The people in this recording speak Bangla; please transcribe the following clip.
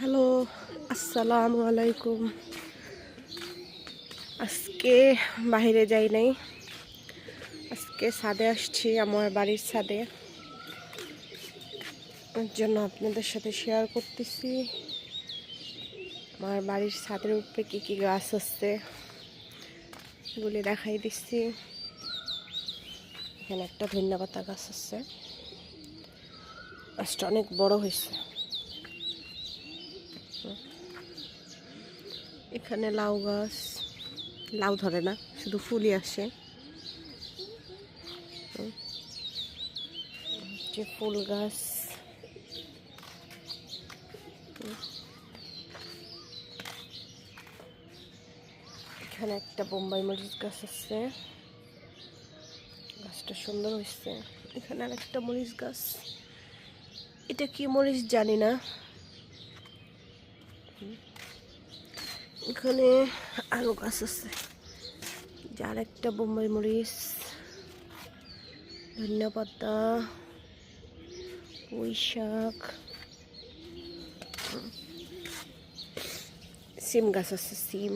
হ্যালো, আসসালামু আলাইকুম। আজকে বাইরে যাই নাই, আজকে ছাদে আসছি, আমার বাড়ির ছাদে। ওর জন্য আপনাদের সাথে শেয়ার করতেছি আমার বাড়ির ছাদের উপরে কি কি গাছ আছে এগুলি দেখাই দিচ্ছি। এখানে একটা ধন্যপাতা গাছ আছে, গাছটা অনেক বড় হয়েছে। এখানে লাউ গাছ, লাউ ধরে না, শুধু ফুলই আসে। যে ফুল গাছ, এখানে একটা বোম্বাই মরিচ গাছ আছে, গাছটা সুন্দর হয়েছে। এখানে আর একটা মরিচ গাছ, এটা কি মরিচ জানি না। এখানে আরো গাছ আছে, যার একটা বোম্বাই মরিচ, ধন্যপাতা, পুঁই শাক, সিম গাছ আছে, সিম।